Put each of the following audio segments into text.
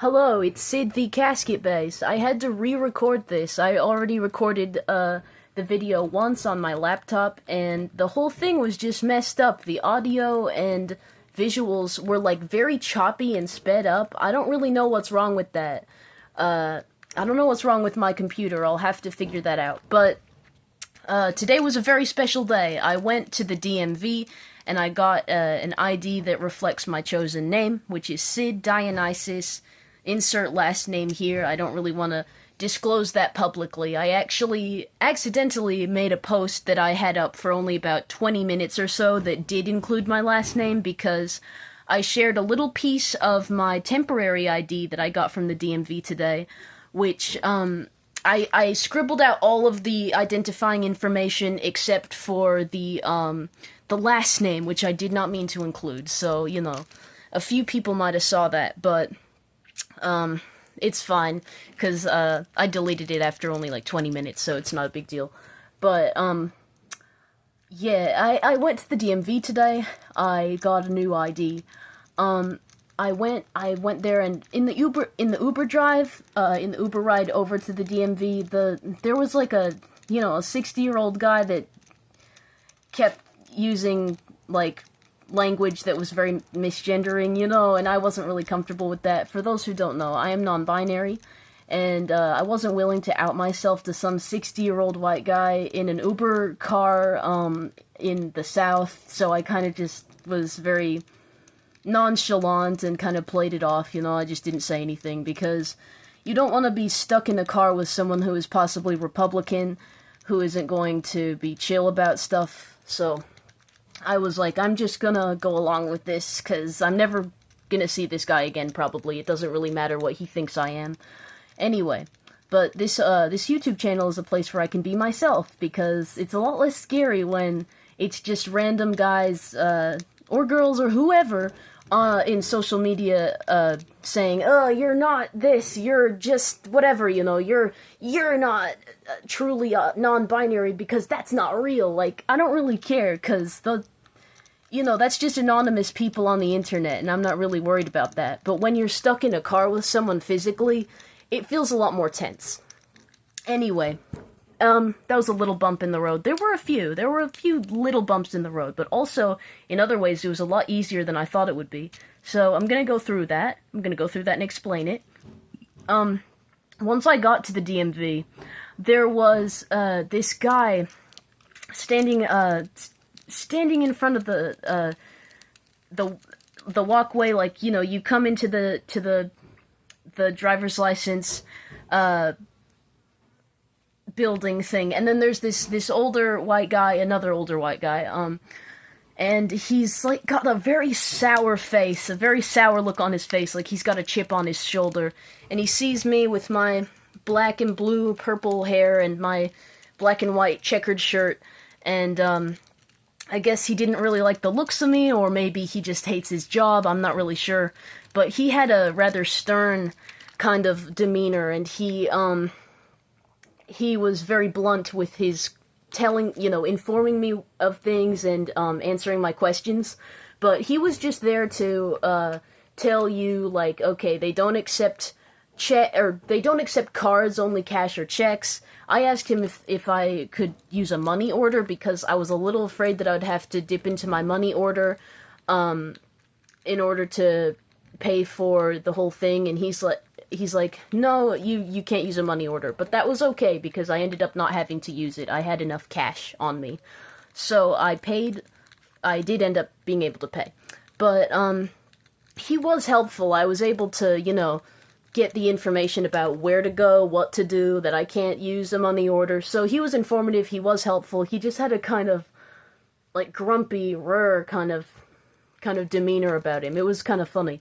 Hello, it's Sid the Casket Base. I had to re-record this. I already recorded the video once on my laptop, and the whole thing was just messed up. The audio and visuals were like very choppy and sped up. I don't really know what's wrong with that. I don't know what's wrong with my computer. I'll have to figure that out. But today was a very special day. I went to the DMV and I got an ID that reflects my chosen name, which is Sid Dionysus. Insert last name here. I don't really want to disclose that publicly. I actually accidentally made a post that I had up for only about 20 minutes or so that did include my last name because I shared a little piece of my temporary ID that I got from the DMV today, which I scribbled out all of the identifying information except for the last name, which I did not mean to include. So, you know, a few people might have saw that, but it's fine, because, I deleted it after only, like, 20 minutes, so it's not a big deal. But, yeah, I went to the DMV today. I got a new ID. I went there, and in the Uber drive, in the Uber ride over to the DMV, there was, like, a 60-year-old guy that kept using, like, language that was very misgendering, and I wasn't really comfortable with that. For those who don't know, I am non-binary, and I wasn't willing to out myself to some 60-year-old white guy in an Uber car in the South, so I kind of just was very nonchalant and kind of played it off, I just didn't say anything, because you don't want to be stuck in a car with someone who is possibly Republican, who isn't going to be chill about stuff, so I was like, I'm just gonna go along with this, because I'm never gonna see this guy again, probably. It doesn't really matter what he thinks I am. Anyway, but this YouTube channel is a place where I can be myself, because it's a lot less scary when it's just random guys, or girls, or whoever, in social media, saying, oh, you're not this, you're just whatever, you're not truly non-binary, because that's not real. Like, I don't really care, because that's just anonymous people on the internet, and I'm not really worried about that. But when you're stuck in a car with someone physically, it feels a lot more tense. Anyway, that was a little bump in the road. There were a few little bumps in the road, but also, in other ways, it was a lot easier than I thought it would be. So, I'm gonna go through that. And explain it. Once I got to the DMV, there was, this guy standing in front of the walkway, like, you come into the driver's license, building thing, and then there's this older white guy, another older white guy, and he's, like, got a very sour face, a very sour look on his face, like he's got a chip on his shoulder, and he sees me with my black and blue purple hair and my black and white checkered shirt, and, I guess he didn't really like the looks of me, or maybe he just hates his job, I'm not really sure, but he had a rather stern kind of demeanor, and he was very blunt with his informing me of things and, answering my questions, but he was just there to, tell you, like, okay, they don't accept cards, only cash or checks. I asked him if I could use a money order, because I was a little afraid that I would have to dip into my money order, in order to pay for the whole thing, and he's like, no, you can't use a money order, but that was okay, because I ended up not having to use it. I had enough cash on me, so I did end up being able to pay, but, he was helpful. I was able to, get the information about where to go, what to do, that I can't use a money order, so he was informative, he was helpful, he just had a kind of, like, grumpy, kind of demeanor about him. It was kind of funny,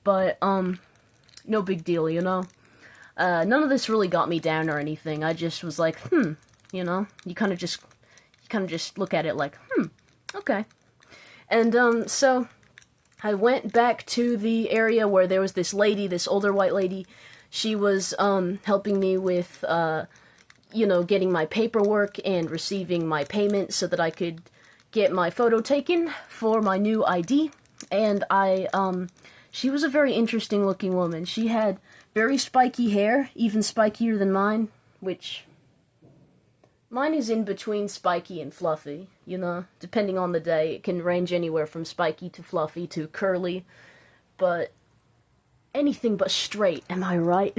but, no big deal, none of this really got me down or anything. I just was like, you kind of just look at it like, okay, and, so I went back to the area where there was this lady, this older white lady. She was, helping me with, getting my paperwork and receiving my payment so that I could get my photo taken for my new ID. And she was a very interesting looking woman. She had very spiky hair, even spikier than mine, which mine is in between spiky and fluffy, you know, depending on the day. It can range anywhere from spiky to fluffy to curly, but anything but straight, am I right?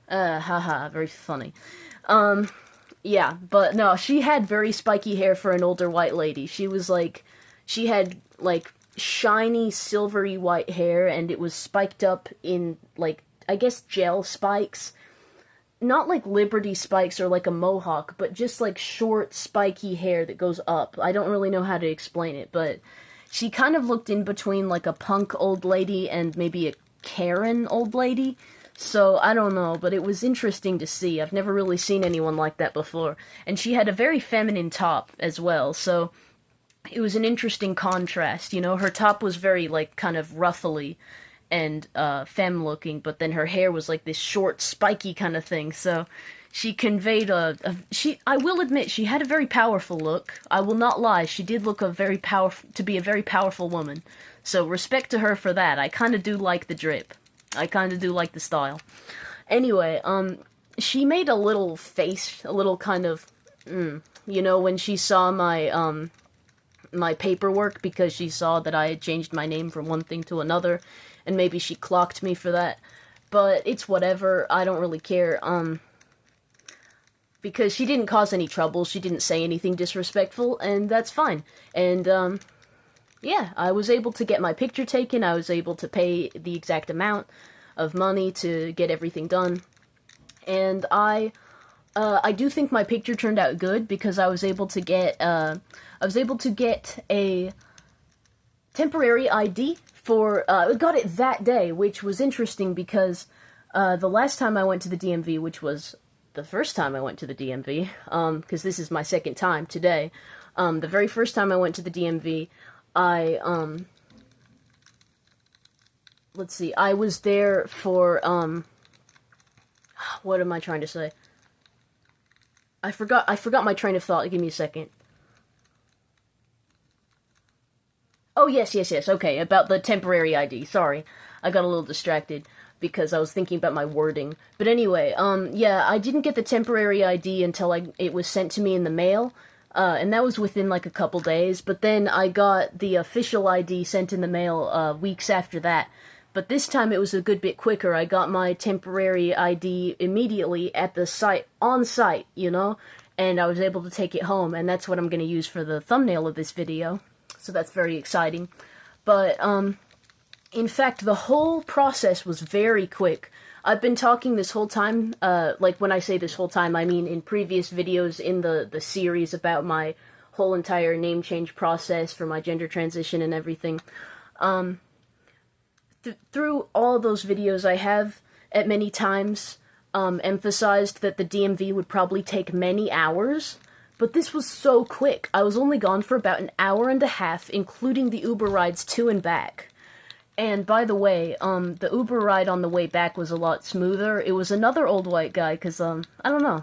Haha, very funny. Yeah, but no, she had very spiky hair for an older white lady. She had, like, shiny, silvery white hair, and it was spiked up in, like, I guess gel spikes. Not like Liberty spikes or like a mohawk, but just like short, spiky hair that goes up. I don't really know how to explain it, but she kind of looked in between like a punk old lady and maybe a Karen old lady. So, I don't know, but it was interesting to see. I've never really seen anyone like that before. And she had a very feminine top as well, so it was an interesting contrast, you know? Her top was very, like, kind of ruffly and femme-looking, but then her hair was like this short, spiky kind of thing, so she conveyed I will admit, she had a very powerful look. I will not lie, she did look to be a very powerful woman. So respect to her for that. I kind of do like the drip. I kind of do like the style. Anyway, she made a little face, a little kind of, you know, when she saw my, my paperwork, because she saw that I had changed my name from one thing to another, and maybe she clocked me for that, but it's whatever, I don't really care, because she didn't cause any trouble, she didn't say anything disrespectful, and that's fine, and, yeah, I was able to get my picture taken, I was able to pay the exact amount of money to get everything done, and I do think my picture turned out good, because I was able to get a temporary ID for, got it that day, which was interesting because, the last time I went to the DMV, which was the first time I went to the DMV, because this is my second time today, the very first time I went to the DMV, let's see, I was there for, what am I trying to say? I forgot my train of thought, give me a second. Oh, yes, okay, about the temporary ID, sorry. I got a little distracted, because I was thinking about my wording. But anyway, yeah, I didn't get the temporary ID until it was sent to me in the mail, and that was within, like, a couple days, but then I got the official ID sent in the mail, weeks after that. But this time it was a good bit quicker. I got my temporary ID immediately at the site, on site, you know? And I was able to take it home, and that's what I'm gonna use for the thumbnail of this video. So that's very exciting. But, in fact, the whole process was very quick. I've been talking this whole time, like when I say this whole time, I mean in previous videos in the series about my whole entire name change process for my gender transition and everything. Through all those videos, I have, at many times, emphasized that the DMV would probably take many hours, but this was so quick. I was only gone for about an hour and a half, including the Uber rides to and back. And by the way, the Uber ride on the way back was a lot smoother. It was another old white guy, because, I don't know.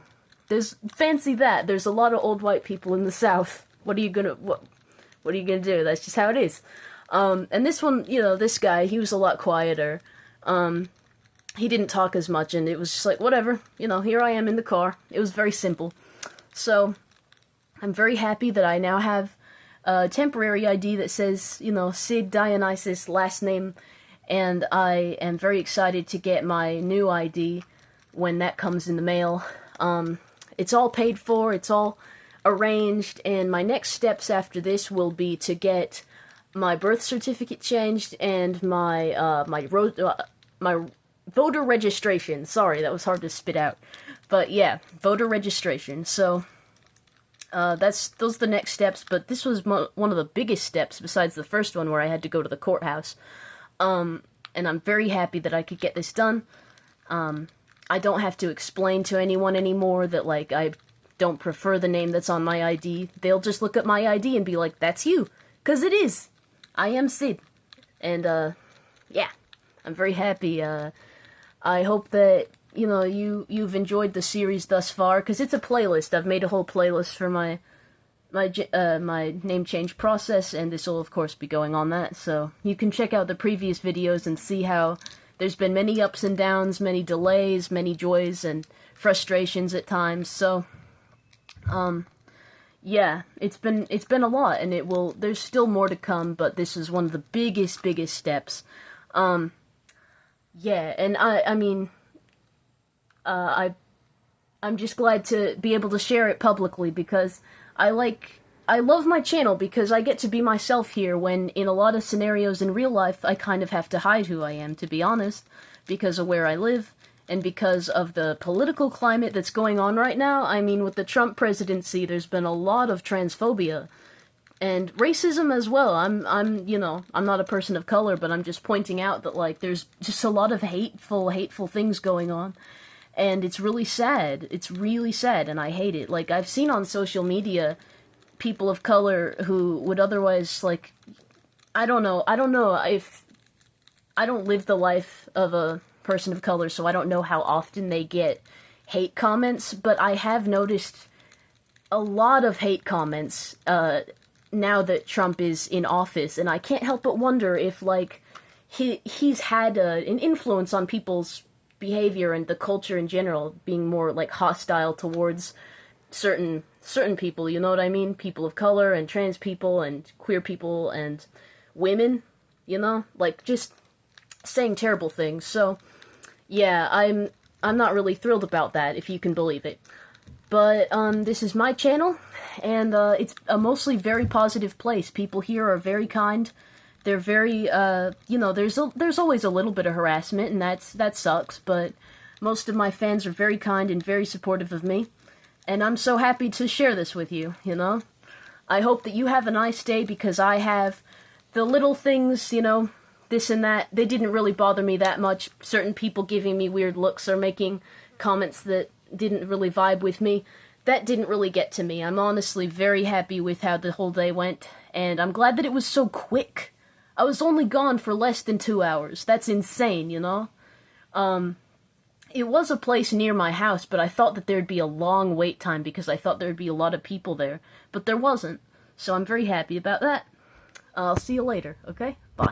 Fancy that. There's a lot of old white people in the South. What are you gonna do? That's just how it is. And this one, you know, this guy, he was a lot quieter. He didn't talk as much, and it was just like, whatever, you know, here I am in the car. It was very simple. So, I'm very happy that I now have a temporary ID that says, you know, Sid Dionysus, last name, and I am very excited to get my new ID when that comes in the mail. It's all paid for, it's all arranged, and my next steps after this will be to get my birth certificate changed and my my voter registration. Sorry, that was hard to spit out. But yeah, voter registration. So those are the next steps, but this was one of the biggest steps besides the first one where I had to go to the courthouse. And I'm very happy that I could get this done. I don't have to explain to anyone anymore that, like, I don't prefer the name that's on my ID. They'll just look at my ID and be like, that's you. 'Cause it is. I am Sid. And, yeah. I'm very happy. I hope that, you know, you've enjoyed the series thus far, because it's a playlist. I've made a whole playlist for my my name change process, and this will of course be going on that. So you can check out the previous videos and see how there's been many ups and downs, many delays, many joys, and frustrations at times. So, yeah, it's been a lot, and there's still more to come, but this is one of the biggest steps. Yeah, and I'm just glad to be able to share it publicly, because I love my channel because I get to be myself here, when in a lot of scenarios in real life I kind of have to hide who I am, to be honest, because of where I live, and because of the political climate that's going on right now. I mean, with the Trump presidency, there's been a lot of transphobia, and racism as well. I'm not a person of color, but I'm just pointing out that, like, there's just a lot of hateful things going on. And it's really sad. It's really sad, and I hate it. Like, I've seen on social media people of color who would otherwise, like, I don't know if I don't live the life of a person of color, so I don't know how often they get hate comments, but I have noticed a lot of hate comments now that Trump is in office, and I can't help but wonder if, like, he's had an influence on people's behavior and the culture in general, being more, like, hostile towards certain people, you know what I mean? People of color, and trans people, and queer people, and women, you know? Like, just saying terrible things. So, yeah, I'm not really thrilled about that, if you can believe it. But, this is my channel, and, it's a mostly very positive place. People here are very kind. They're very, there's always a little bit of harassment, and that sucks, but most of my fans are very kind and very supportive of me, and I'm so happy to share this with you, you know? I hope that you have a nice day, because I have the little things, you know, this and that, they didn't really bother me that much. Certain people giving me weird looks or making comments that didn't really vibe with me, that didn't really get to me. I'm honestly very happy with how the whole day went, and I'm glad that it was so quick. I was only gone for less than 2 hours. That's insane, you know? It was a place near my house, but I thought that there'd be a long wait time because I thought there'd be a lot of people there. But there wasn't. So I'm very happy about that. I'll see you later, okay? Bye.